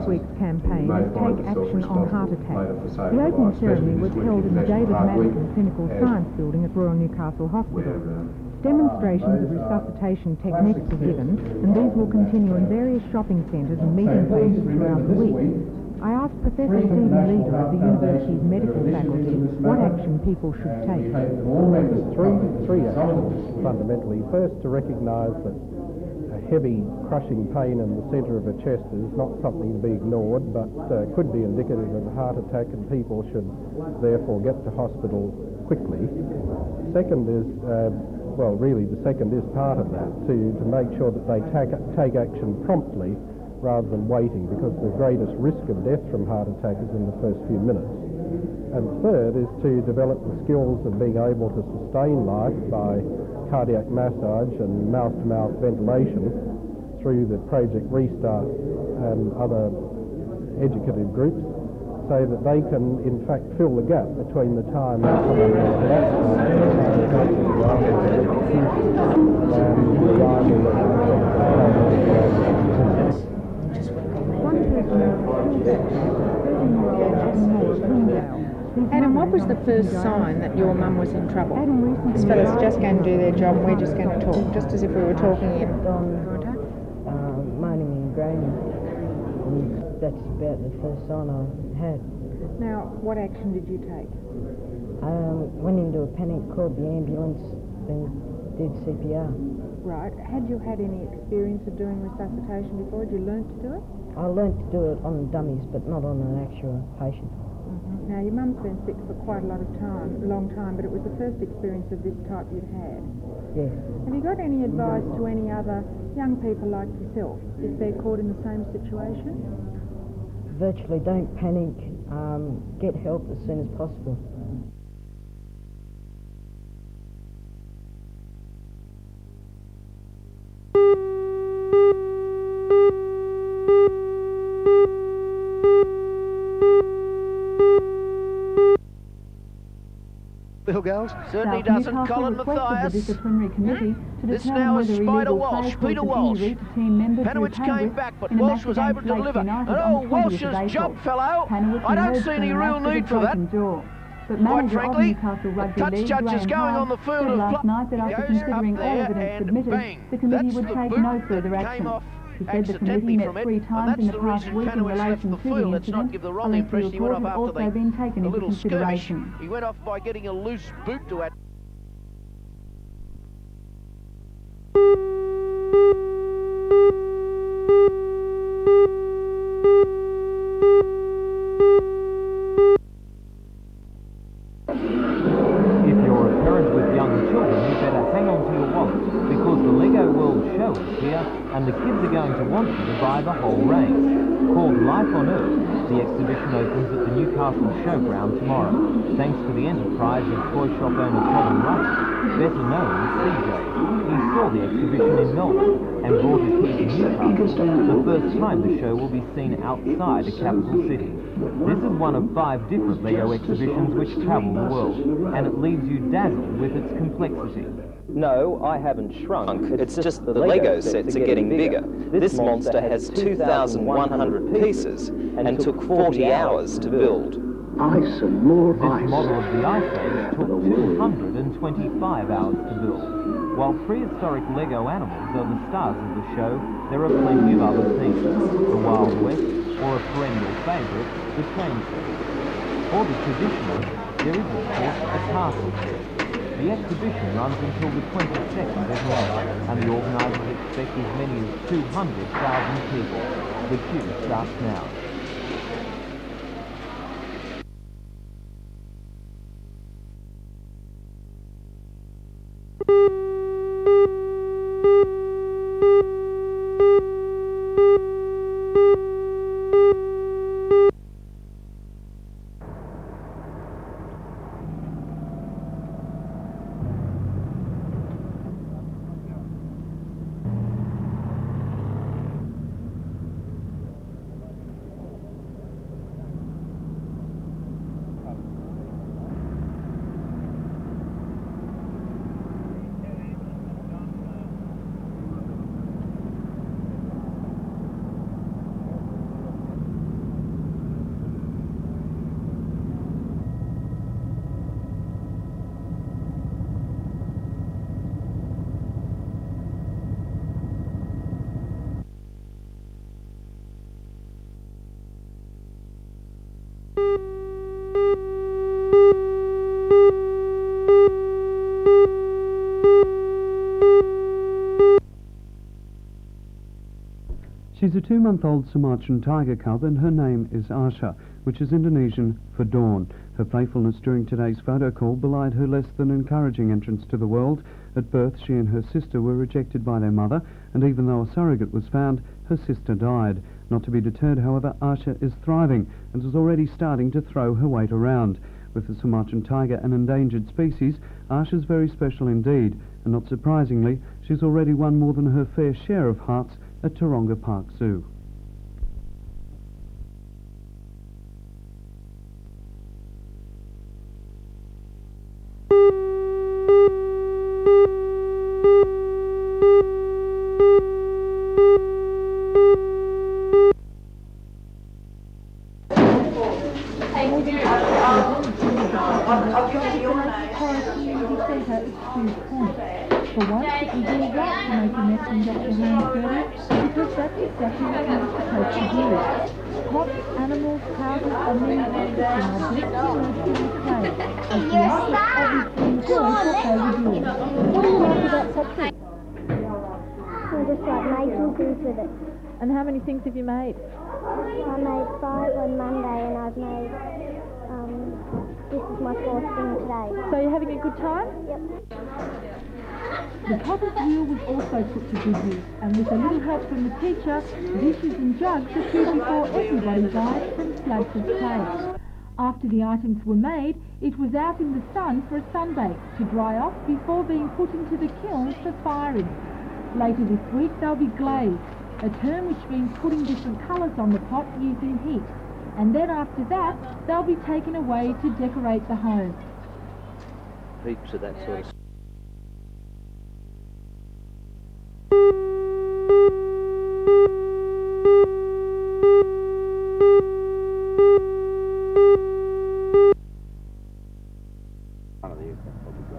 week's campaign is Take Action on Heart Attack. The opening ceremony was held in the David Madison Clinical Science Building at Royal Newcastle Hospital. Demonstrations of resuscitation techniques were given, and these will continue in various shopping centres and meeting places throughout the week. I asked Professor Stephen Leader of the university's medical faculty what action people should take. There's three actions, fundamentally. First, to recognise that a heavy crushing pain in the centre of a chest is not something to be ignored, but could be indicative of a heart attack, and people should therefore get to hospital quickly. Second is, the second is part of that, to make sure that they take action promptly rather than waiting, because the greatest risk of death from heart attack is in the first few minutes. And third is to develop the skills of being able to sustain life by cardiac massage and mouth-to-mouth ventilation through the Project Restart and other educative groups, so that they can in fact fill the gap between the time that someone has collapsed Adam, what was the first sign that your mum was in trouble? This fella's just going to do their job and we're just going to talk, just as if we were talking in. Moaning and groaning. And that's about the first sign I had. Now, what action did you take? Went into a panic, called the ambulance, then did CPR. Right. Had you had any experience of doing resuscitation before? Had you learnt to do it? I learnt to do it on dummies, but not on an actual patient. Mm-hmm. Now, your mum's been sick for quite a long time, but it was the first experience of this type you'd had. Yes. Have you got any advice to any other young people like yourself if they're caught in the same situation? Virtually don't panic. Get help as soon as possible. Girls. Certainly doesn't. Colin Mathias. This now is Spider Walsh, Peter Walsh. Panowitz came back, but Walsh was able to deliver. And Walsh's jump, fellow. I don't see any real need for that. Quite frankly, the touch judge is going on the field of play. He goes up there and bang. That's the boot that came off accidentally from it, and that's the reason Panowitz left the field. Let's not give the wrong impression he went off after the little skirmish. He went off by getting a loose boot to it. If you're a parent with young children, you better hang on to your wallet, because the Lego World Show is here, and the kids are going to want you to buy the whole range. Called Life on Earth, the exhibition opens at the Newcastle Showground tomorrow, thanks to the enterprise of toy shop owner Colin Russell, better known as CJ. He saw the exhibition in Melbourne and brought it here to Newcastle, the first time the show will be seen outside a capital city. This is one of 5 different Lego exhibitions which travel the world, and it leaves you dazzled with its complexity. No, I haven't shrunk. It's just the Lego sets are getting bigger. This monster has 2,100 pieces and took 40 hours to build. Ice and more ice. This model of the Ice Age took 225 hours to build. While prehistoric Lego animals are the stars of the show, there are plenty of other themes. The Wild West, or a perennial favourite, the train set. For the traditionalists, there is of course a castle set. The exhibition runs until the 22nd of May, and the organisers expect as many as 200,000 people. The queue starts now. She's a 2-month-old Sumatran tiger cub and her name is Asha, which is Indonesian for dawn. Her playfulness during today's photo call belied her less than encouraging entrance to the world. At birth, she and her sister were rejected by their mother, and even though a surrogate was found, her sister died. Not to be deterred, however, Asha is thriving and is already starting to throw her weight around. With the Sumatran tiger an endangered species, Asha's very special indeed, and not surprisingly, she's already won more than her fair share of hearts at Taronga Park Zoo. For once, it was all right to make a mess and get your hands dirty, because that's exactly what you're supposed to do. Pots, animals, houses, and many interesting objects emerged from the clay, as the artist obviously enjoyed what they were doing. What do you like about such things? I just like making things with it. And how many things have you made? I made 5 on Monday and I've made, this is my 4th thing today. So you're having a good time? Yep. The potter's wheel was also put to good use, and with a little help from the teacher, dishes and jugs appeared before everybody's eyes from slabs of clay. After the items were made, it was out in the sun for a sunbake to dry off before being put into the kiln for firing. Later this week they'll be glazed, a term which means putting different colours on the pot using heat. And then after that, they'll be taken away to decorate the home. Heaps of that sort of...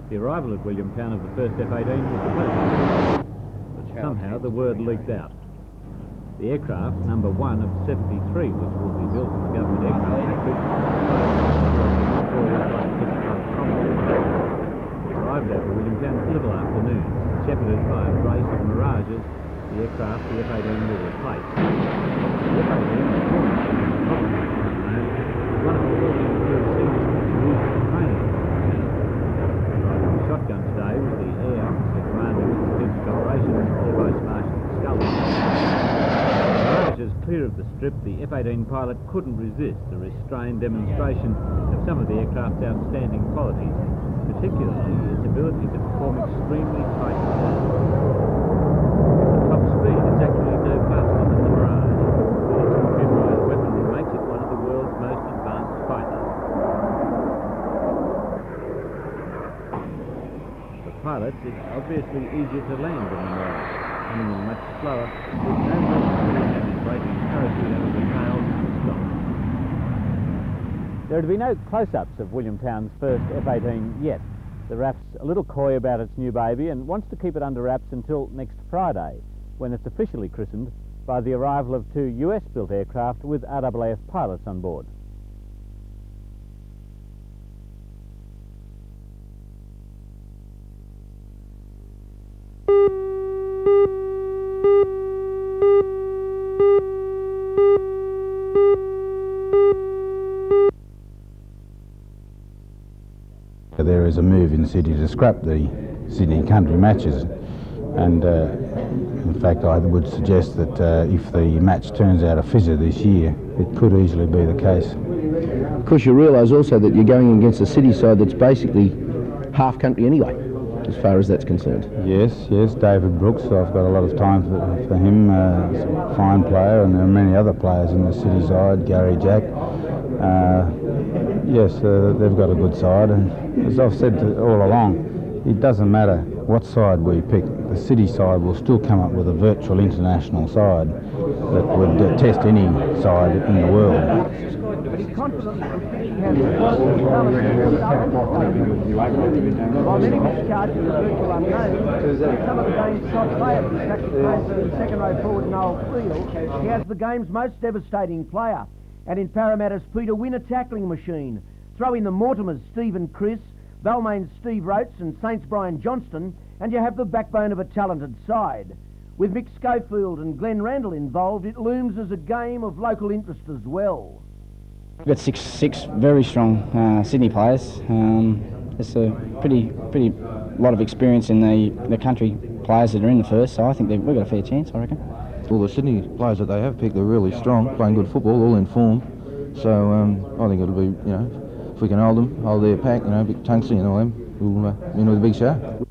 The arrival at Williamtown of the first F-18 was a pleasure, but somehow the word leaked out. The aircraft, number 1 of 73, which will be built in the government aircraft factory, arrived over Williamtown at a little afternoon. Shepherded by a brace of Mirages, the aircraft, the F-18, will replace. The F-18 is one of the 14 approved seniors used for training. Driving the shotgun today was the Air Officer Commanding Strategic Operations, Air Vice Marshal Scully. Mirages clear of the strip, the F-18 pilot couldn't resist a restrained demonstration of some of the aircraft's outstanding qualities, particularly its ability to perform extremely tight turns. At top speed, it's actually no faster than the Mirage, but its computerized weaponry makes it one of the world's most advanced fighters. For pilots, it's obviously easier to land than the Mirage, coming in much slower, with no less than breaking parachute over the tail and stop. There are to be no close-ups of Williamtown's first F-18 yet. The RAF's a little coy about its new baby and wants to keep it under wraps until next Friday, when it's officially christened by the arrival of 2 US-built aircraft with RAAF pilots on board. There is a move in the city to scrap the Sydney country matches, and in fact I would suggest that if the match turns out a fizzer this year, it could easily be the case. Of course, you realise also that you're going against a city side that's basically half country anyway, as far as that's concerned. Yes, David Brooks, I've got a lot of time for him, he's a fine player, and there are many other players in the city side, Gary Jack. Yes, they've got a good side, and as I've said all along, it doesn't matter what side we pick, the city side will still come up with a virtual international side that would test any side in the world. While many mischarges are virtual unknowns, some of the game's top players, the second row forward Noel Creel, he has the game's most devastating player. And in Parramatta's Peter Winner tackling machine. Throw in the Mortimers, Stephen Chris, Balmain's Steve Roates and Saints Brian Johnston, and you have the backbone of a talented side. With Mick Schofield and Glenn Randall involved, it looms as a game of local interest as well. We've got six very strong Sydney players. There's a pretty lot of experience in the country players that are in the first, so I think we've got a fair chance, I reckon. All the Sydney players that they have picked are really strong, playing good football, all in form. So I think it'll be, if we can hold their pack, Vic Tunksy and all them, we'll in with a big show.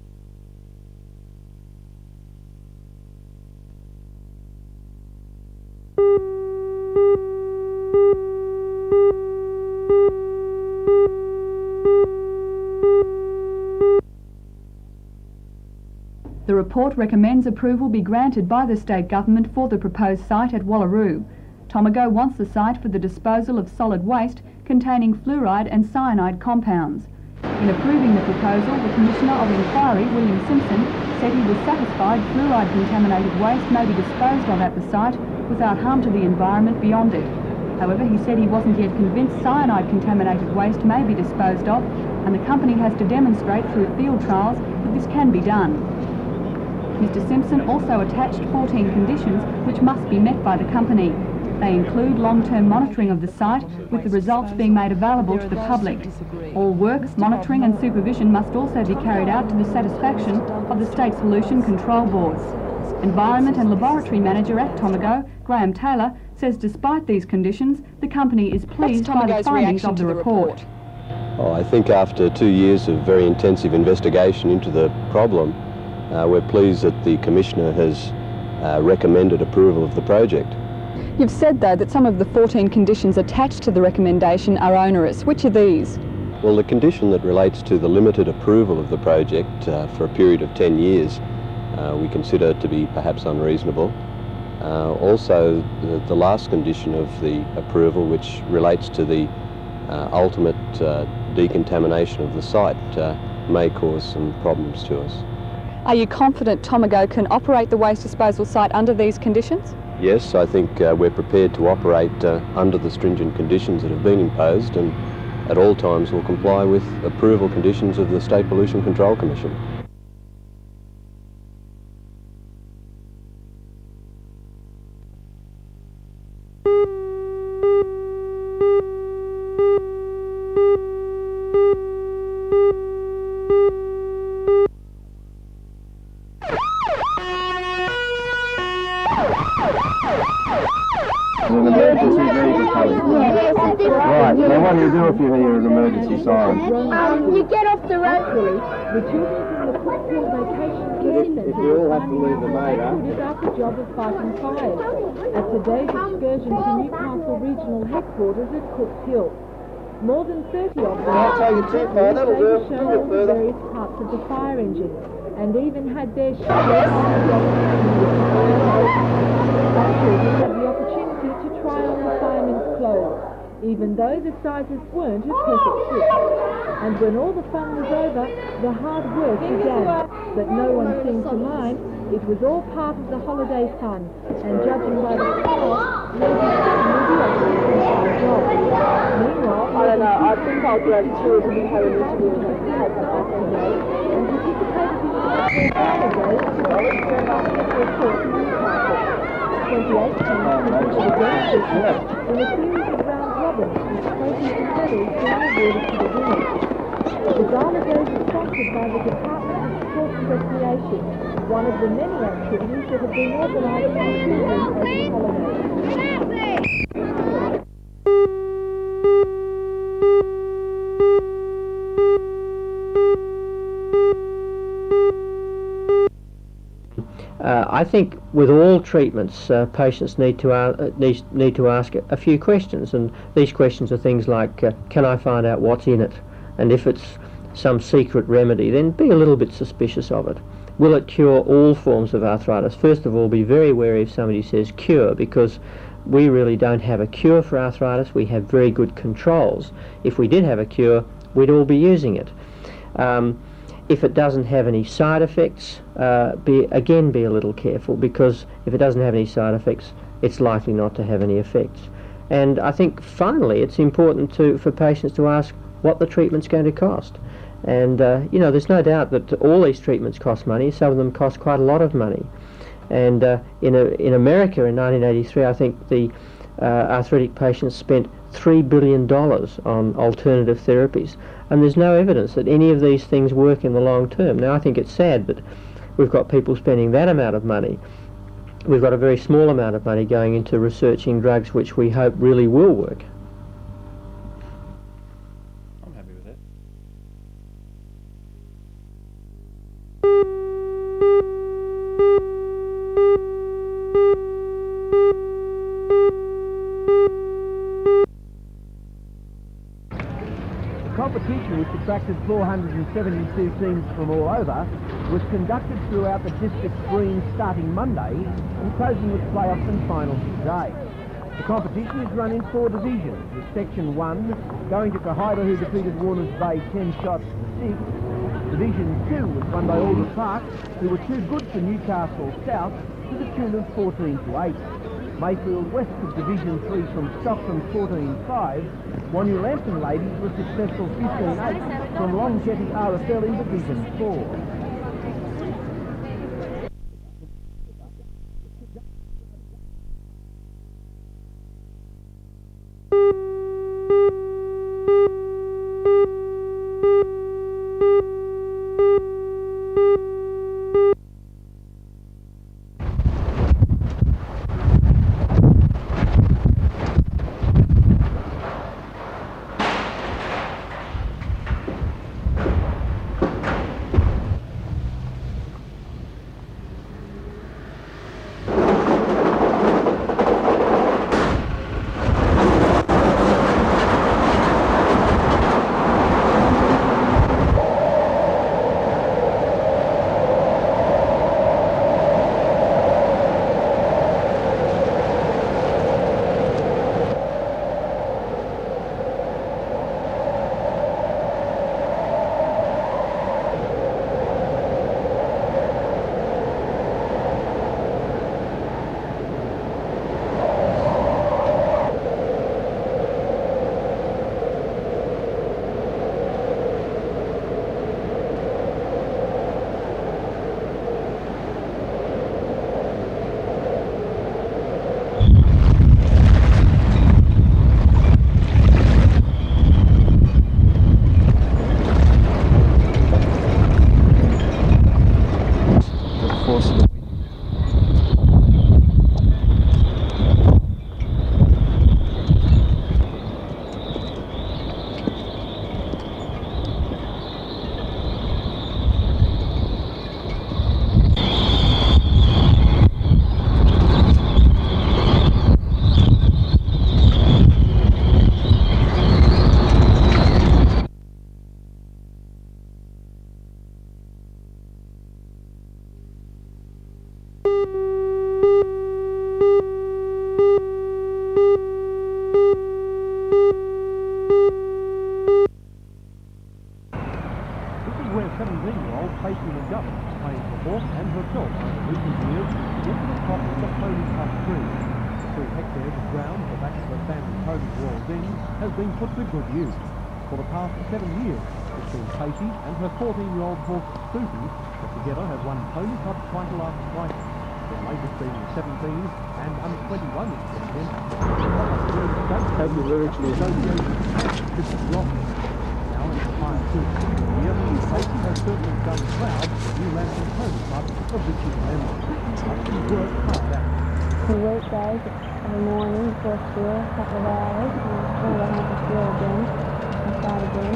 The report recommends approval be granted by the state government for the proposed site at Wallaroo. Tomago wants the site for the disposal of solid waste containing fluoride and cyanide compounds. In approving the proposal, the Commissioner of Inquiry, William Simpson, said he was satisfied fluoride-contaminated waste may be disposed of at the site without harm to the environment beyond it. However, he said he wasn't yet convinced cyanide-contaminated waste may be disposed of, and the company has to demonstrate through field trials that this can be done. Mr Simpson also attached 14 conditions which must be met by the company. They include long-term monitoring of the site, with the results being made available to the public. All work, monitoring and supervision must also be carried out to the satisfaction of the State Pollution Control Board. Environment and Laboratory Manager at Tomago, Graham Taylor, says despite these conditions, the company is pleased by the findings of the report. Well, I think after 2 years of very intensive investigation into the problem, we're pleased that the Commissioner has recommended approval of the project. You've said, though, that some of the 14 conditions attached to the recommendation are onerous. Which are these? Well, the condition that relates to the limited approval of the project for a period of 10 years we consider to be perhaps unreasonable. Also, the last condition of the approval, which relates to the ultimate decontamination of the site, may cause some problems to us. Are you confident Tomago can operate the waste disposal site under these conditions? Yes, I think we're prepared to operate under the stringent conditions that have been imposed, and at all times will comply with approval conditions of the State Pollution Control Commission. Right, now what do you do if you hear an emergency siren? You get off the road. The children from the Cookfield Vacation Care Centre If you all have to leave the motor. is out the job of fighting fires at today's excursion to Newcastle Regional Headquarters at Cooks Hill. More than 30 of them Can't take it too far, that'll do. shown Do it off further. various parts of the fire engine and even had their share on the children had the opportunity to try on the firemen's clothes, even though the sizes weren't a perfect fit. And when all the fun was over, the hard work began. But no one seemed to mind. It was all part of the holiday fun, and judging by the cost, maybe it was a job. Meanwhile, I don't know, I think I'll grab two of them have an interview and participated in the holidays to report to Newcastle. 28 teams competed against each other in a series of round robins with trophies and medals being awarded to the winners. The gala days are sponsored by the Department of Sport and Recreation, one of the many activities that have been organised for children over the holidays. I think with all treatments, patients need to ask a few questions, and these questions are things like, can I find out what's in it? And if it's some secret remedy, then be a little bit suspicious of it. Will it cure all forms of arthritis? First of all, be very wary if somebody says cure, because we really don't have a cure for arthritis. We have very good controls. If we did have a cure, we'd all be using it. If it doesn't have any side effects, be a little careful, because if it doesn't have any side effects, it's likely not to have any effects. And I think finally it's important for patients to ask what the treatment's going to cost. And there's no doubt that all these treatments cost money. Some of them cost quite a lot of money. And in America in 1983, I think the arthritic patients spent $3 billion on alternative therapies, and there's no evidence that any of these things work in the long term. Now, I think it's sad that we've got people spending that amount of money. We've got a very small amount of money going into researching drugs which we hope really will work. I'm happy with that. The competition, which attracted 472 teams from all over, was conducted throughout the district's greens starting Monday and closing with playoffs and finals today. The competition is run in 4 divisions, with Section 1 going to Kahira, who defeated Warners Bay 10 shots to 6. Division 2 was won by Alder Park, who were too good for Newcastle South, to the tune of 14 to 8. Mayfield West took Division 3 from Stockton 14-5, while New Lambton Ladies were successful 15-8 from Long Jetty RFL in Division 4. where 17-year-old Tracy McGovern, playing for Hawke and herself over recent years, get to the top of the Pony Cup tree. 3 hectares of ground at the back of the family pony Wall's End has been put to good use. For the past 7 years, it's been Tracy and her 14-year-old horse Spoopy that together have won Pony Cup title after title, their latest being the 17s and under 21 in the event. Have you lyrically this is wrong. Now in the fire suit. Tracy has certainly done proud of the New Lambton Pony Club of which she's a member. But she worked hard at it. The weekdays every morning before school, a couple of hours, and when I have to school again, I start again.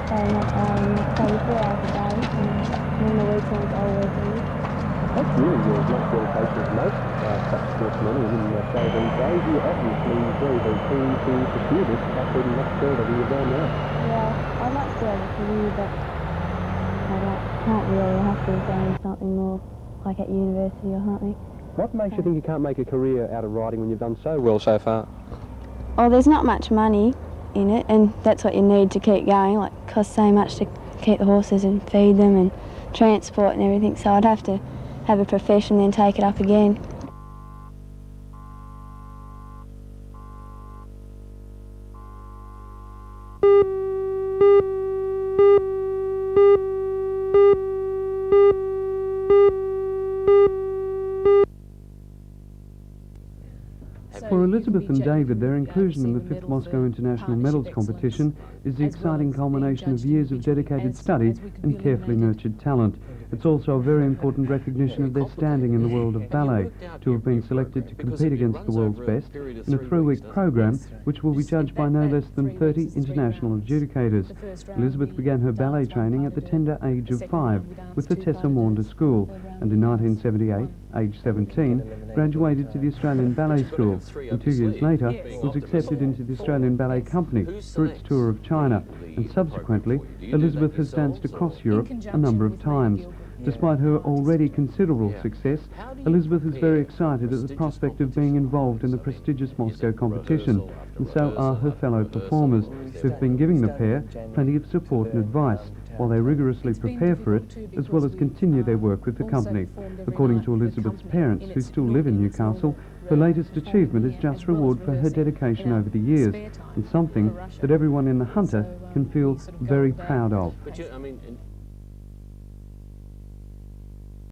So maybe 4 hours a day, and then the weekends always leave. That's really your much dedication as most such sportsmen in the show these days. You're obviously very, very keen to pursue this even much further than you've done now. Yeah, I'd like to be able to do, but I can't really. I have to be doing something more, like at university or something. What makes you think you can't make a career out of riding when you've done so well so far? Oh, there's not much money in it, and that's what you need to keep going. Like, it costs so much to keep the horses and feed them and transport and everything, so I'd have to have a profession then take it up again. For Elizabeth and David, their inclusion in the 5th Moscow International Medals Competition is the exciting culmination of years of dedicated study and carefully nurtured talent. It's also a very important recognition of their standing in the world of ballet, to have been selected to compete against the world's best in a 3-week program which will be judged by no less than 30 international adjudicators. Elizabeth began her ballet training at the tender age of 5 with the Tessa Maunder School, and in 1978, aged 17, graduated to the Australian Ballet School, and 2 years later was accepted into the Australian Ballet Company for its tour of China, and subsequently Elizabeth has danced across Europe a number of times. Despite her already considerable success, Elizabeth is very excited at the prospect of being involved in the prestigious Moscow competition, and so are her fellow performers, who've been giving the pair plenty of support and advice while they rigorously prepare for it, as well as continue their work with the company. According to Elizabeth's parents, who still live in Newcastle, her latest achievement is just reward for her dedication over the years, and something that everyone in the Hunter can feel very proud of. But I mean,